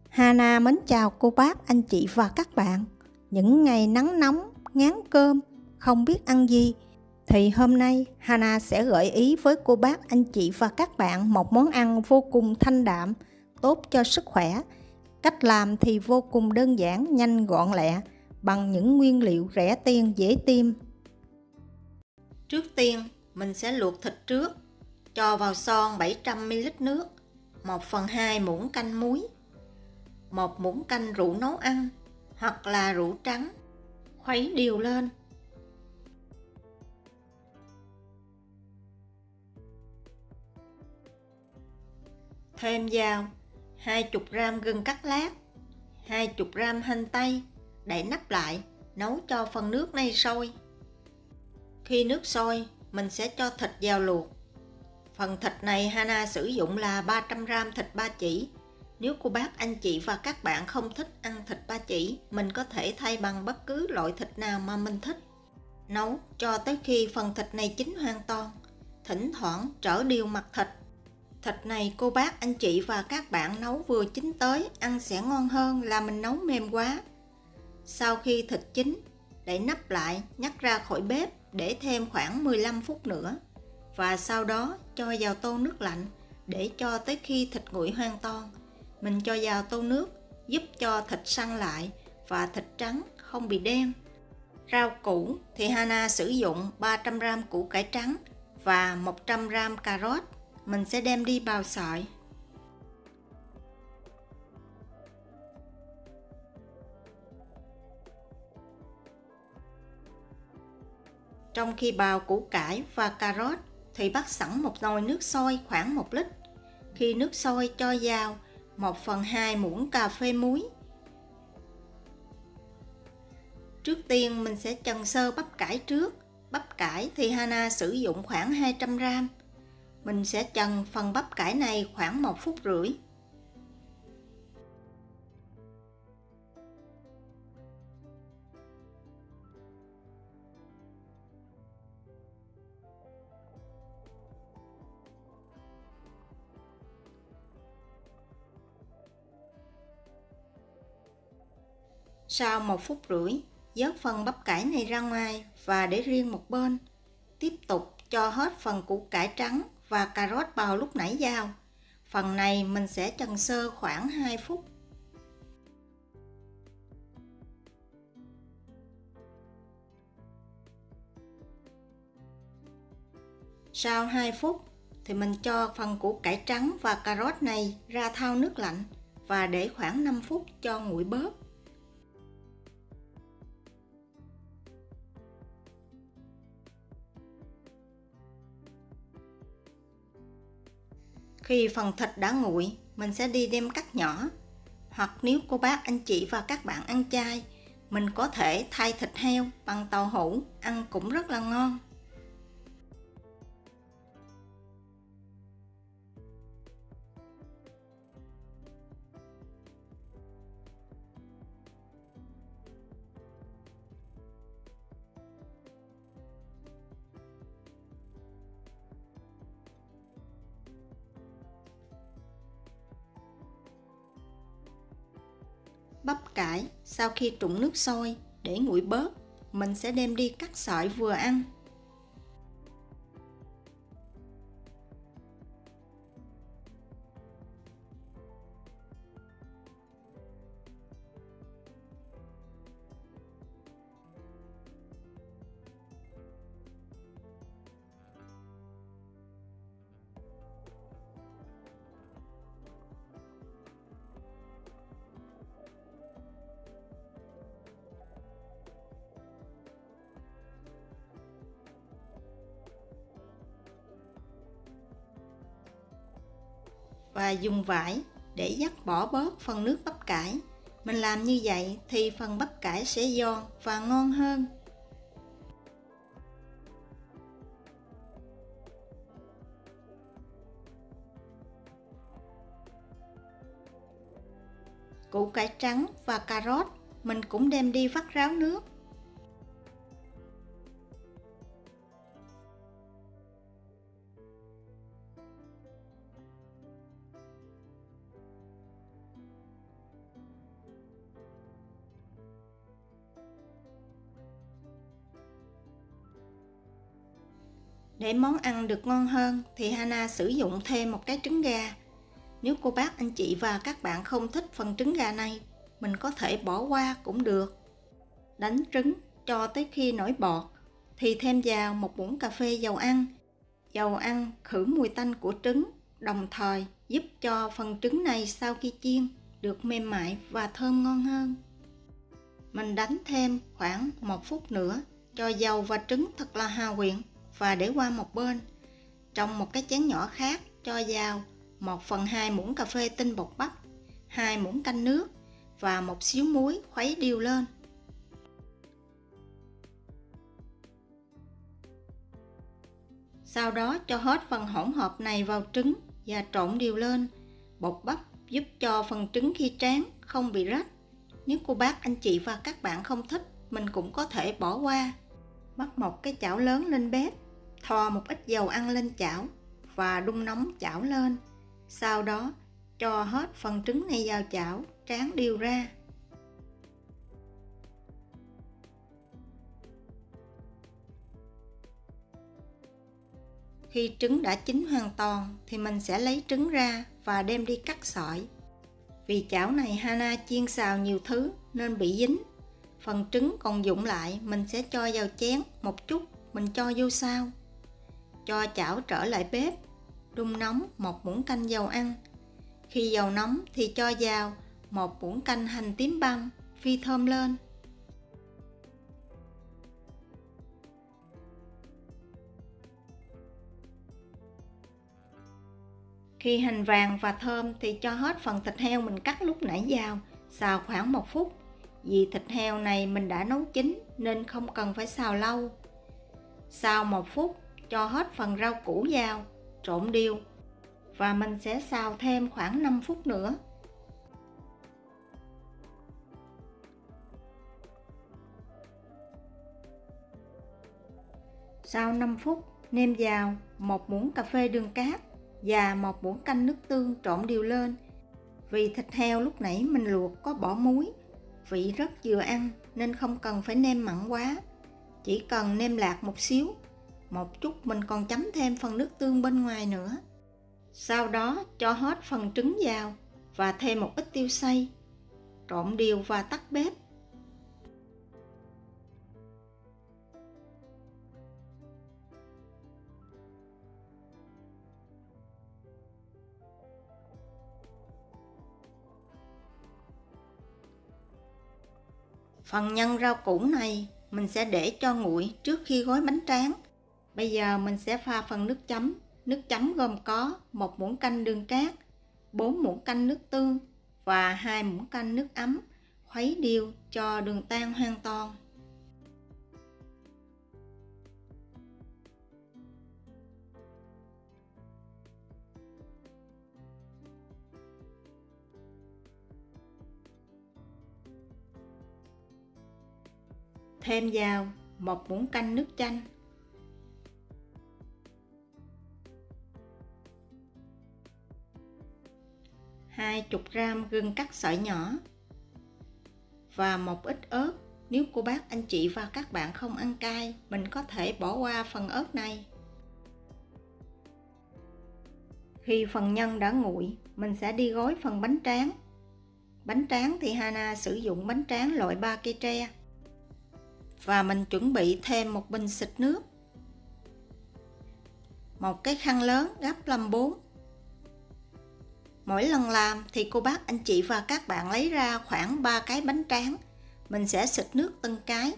Hana mến chào cô bác, anh chị và các bạn. Những ngày nắng nóng, ngán cơm, không biết ăn gì, thì hôm nay Hana sẽ gợi ý với cô bác, anh chị và các bạn một món ăn vô cùng thanh đạm, tốt cho sức khỏe. Cách làm thì vô cùng đơn giản, nhanh gọn lẹ, bằng những nguyên liệu rẻ tiền dễ tìm. Trước tiên, mình sẽ luộc thịt trước, cho vào son 700ml nước, 1/2 muỗng canh muối, 1 muỗng canh rượu nấu ăn hoặc là rượu trắng, khuấy đều lên. Thêm vào 20g gừng cắt lát, 20g hành tây, đậy nắp lại, nấu cho phần nước này sôi. Khi nước sôi, mình sẽ cho thịt vào luộc. Phần thịt này Hana sử dụng là 300g thịt ba chỉ. Nếu cô bác, anh chị và các bạn không thích ăn thịt ba chỉ, mình có thể thay bằng bất cứ loại thịt nào mà mình thích. Nấu cho tới khi phần thịt này chín hoàn toàn, thỉnh thoảng trở đều mặt thịt. Thịt này cô bác, anh chị và các bạn nấu vừa chín tới, ăn sẽ ngon hơn là mình nấu mềm quá. Sau khi thịt chín, đậy nắp lại, nhắc ra khỏi bếp để thêm khoảng 15 phút nữa. Và sau đó cho vào tô nước lạnh để cho tới khi thịt nguội hoàn toàn. Mình cho vào tô nước giúp cho thịt săn lại và thịt trắng không bị đen. Rau củ thì Hana sử dụng 300g củ cải trắng và 100g cà rốt. Mình sẽ đem đi bào sợi. Trong khi bào củ cải và cà rốt thì bắt sẵn một nồi nước sôi khoảng 1 lít. Khi nước sôi cho vào 1/2 muỗng cà phê muối. Trước tiên mình sẽ chần sơ bắp cải trước. Bắp cải thì Hana sử dụng khoảng 200g. Mình sẽ chần phần bắp cải này khoảng 1 phút rưỡi. Sau 1 phút rưỡi, vớt phần bắp cải này ra ngoài và để riêng một bên. Tiếp tục cho hết phần củ cải trắng và cà rốt bào lúc nãy vào. Phần này mình sẽ chần sơ khoảng 2 phút. Sau 2 phút thì mình cho phần củ cải trắng và cà rốt này ra thau nước lạnh và để khoảng 5 phút cho nguội bớt. Khi phần thịt đã nguội, mình sẽ đi đem cắt nhỏ. Hoặc nếu cô bác, anh chị và các bạn ăn chay, mình có thể thay thịt heo bằng tàu hũ, ăn cũng rất là ngon. Bắp cải sau khi trụng nước sôi để nguội bớt, mình sẽ đem đi cắt sợi vừa ăn. Và dùng vải để vắt bỏ bớt phần nước bắp cải. Mình làm như vậy thì phần bắp cải sẽ giòn và ngon hơn. Củ cải trắng và cà rốt mình cũng đem đi vắt ráo nước. Để món ăn được ngon hơn thì Hana sử dụng thêm một cái trứng gà. Nếu cô bác, anh chị và các bạn không thích phần trứng gà này, mình có thể bỏ qua cũng được. Đánh trứng cho tới khi nổi bọt thì thêm vào một muỗng cà phê dầu ăn. Dầu ăn khử mùi tanh của trứng, đồng thời giúp cho phần trứng này sau khi chiên được mềm mại và thơm ngon hơn. Mình đánh thêm khoảng 1 phút nữa cho dầu và trứng thật là hòa quyện và để qua một bên. Trong một cái chén nhỏ khác cho vào 1/2 muỗng cà phê tinh bột bắp, 2 muỗng canh nước và một xíu muối khuấy đều lên. Sau đó cho hết phần hỗn hợp này vào trứng và trộn đều lên. Bột bắp giúp cho phần trứng khi tráng không bị rách. Nếu cô bác, anh chị và các bạn không thích, mình cũng có thể bỏ qua. Bắt một cái chảo lớn lên bếp, thoa một ít dầu ăn lên chảo và đun nóng chảo lên. Sau đó cho hết phần trứng này vào chảo, tráng đều ra. Khi trứng đã chín hoàn toàn thì mình sẽ lấy trứng ra và đem đi cắt sợi. Vì chảo này Hana chiên xào nhiều thứ nên bị dính. Phần trứng còn dụng lại mình sẽ cho vào chén một chút, mình cho vô sau. Cho chảo trở lại bếp, đun nóng 1 muỗng canh dầu ăn. Khi dầu nóng thì cho vào 1 muỗng canh hành tím băm, phi thơm lên. Khi hành vàng và thơm thì cho hết phần thịt heo mình cắt lúc nãy vào, xào khoảng 1 phút. Vì thịt heo này mình đã nấu chín nên không cần phải xào lâu. Sau 1 phút, cho hết phần rau củ vào, trộn đều. Và mình sẽ xào thêm khoảng 5 phút nữa. Sau 5 phút, nêm vào 1 muỗng cà phê đường cát và 1 muỗng canh nước tương trộn đều lên. Vì thịt heo lúc nãy mình luộc có bỏ muối, vị rất vừa ăn nên không cần phải nêm mặn quá. Chỉ cần nêm lạc một xíu, một chút mình còn chấm thêm phần nước tương bên ngoài nữa. Sau đó cho hết phần trứng vào và thêm một ít tiêu xay. Trộn đều và tắt bếp. Phần nhân rau củ này mình sẽ để cho nguội trước khi gói bánh tráng. Bây giờ mình sẽ pha phần nước chấm. Nước chấm gồm có 1 muỗng canh đường cát, 4 muỗng canh nước tương và 2 muỗng canh nước ấm. Khuấy đều cho đường tan hoàn toàn. Thêm vào 1 muỗng canh nước chanh, 20 gram gừng cắt sợi nhỏ và một ít ớt. Nếu cô bác, anh chị và các bạn không ăn cay, mình có thể bỏ qua phần ớt này. Khi phần nhân đã nguội, mình sẽ đi gói phần bánh tráng. Bánh tráng thì Hana sử dụng bánh tráng loại 3 cây tre. Và mình chuẩn bị thêm một bình xịt nước, một cái khăn lớn gấp làm 4. Mỗi lần làm thì cô bác, anh chị và các bạn lấy ra khoảng 3 cái bánh tráng. Mình sẽ xịt nước từng cái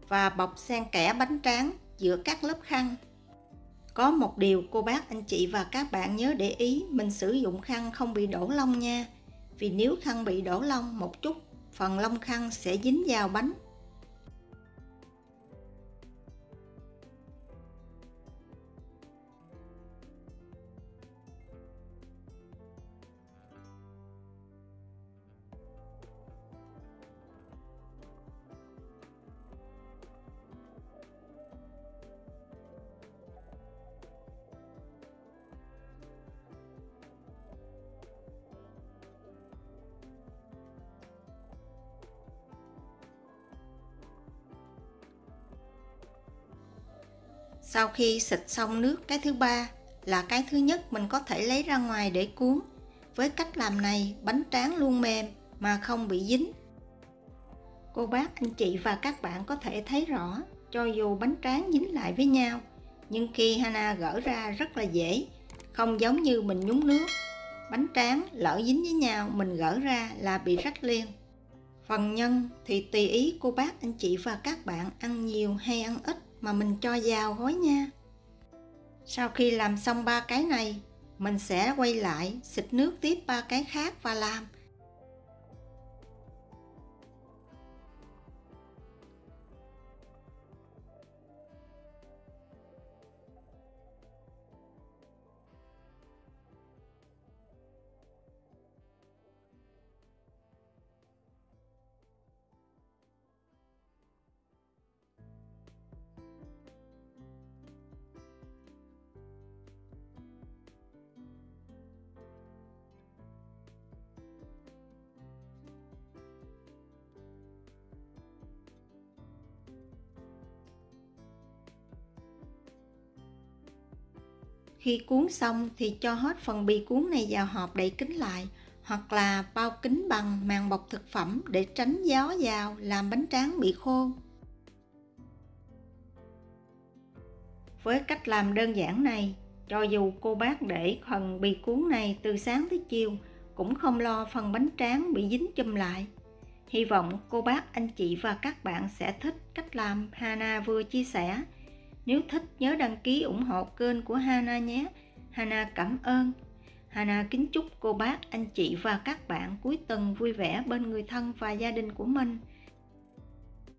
và bọc xen kẽ bánh tráng giữa các lớp khăn. Có một điều cô bác, anh chị và các bạn nhớ để ý, mình sử dụng khăn không bị đổ lông nha. Vì nếu khăn bị đổ lông một chút, phần lông khăn sẽ dính vào bánh. Sau khi xịt xong nước cái thứ ba là cái thứ nhất mình có thể lấy ra ngoài để cuốn. Với cách làm này, bánh tráng luôn mềm mà không bị dính. Cô bác, anh chị và các bạn có thể thấy rõ, cho dù bánh tráng dính lại với nhau, nhưng khi Hana gỡ ra rất là dễ, không giống như mình nhúng nước. Bánh tráng lỡ dính với nhau, mình gỡ ra là bị rách liền. Phần nhân thì tùy ý cô bác, anh chị và các bạn ăn nhiều hay ăn ít mà mình cho vào gói nha. Sau khi làm xong 3 cái này, mình sẽ quay lại xịt nước tiếp 3 cái khác và làm. Khi cuốn xong thì cho hết phần bì cuốn này vào hộp đậy kín lại, hoặc là bao kín bằng màng bọc thực phẩm để tránh gió vào làm bánh tráng bị khô. Với cách làm đơn giản này, cho dù cô bác để phần bì cuốn này từ sáng tới chiều, cũng không lo phần bánh tráng bị dính chùm lại. Hy vọng cô bác, anh chị và các bạn sẽ thích cách làm Hana vừa chia sẻ. Nếu thích nhớ đăng ký ủng hộ kênh của Hana nhé. Hana cảm ơn. Hana kính chúc cô bác, anh chị và các bạn cuối tuần vui vẻ bên người thân và gia đình của mình.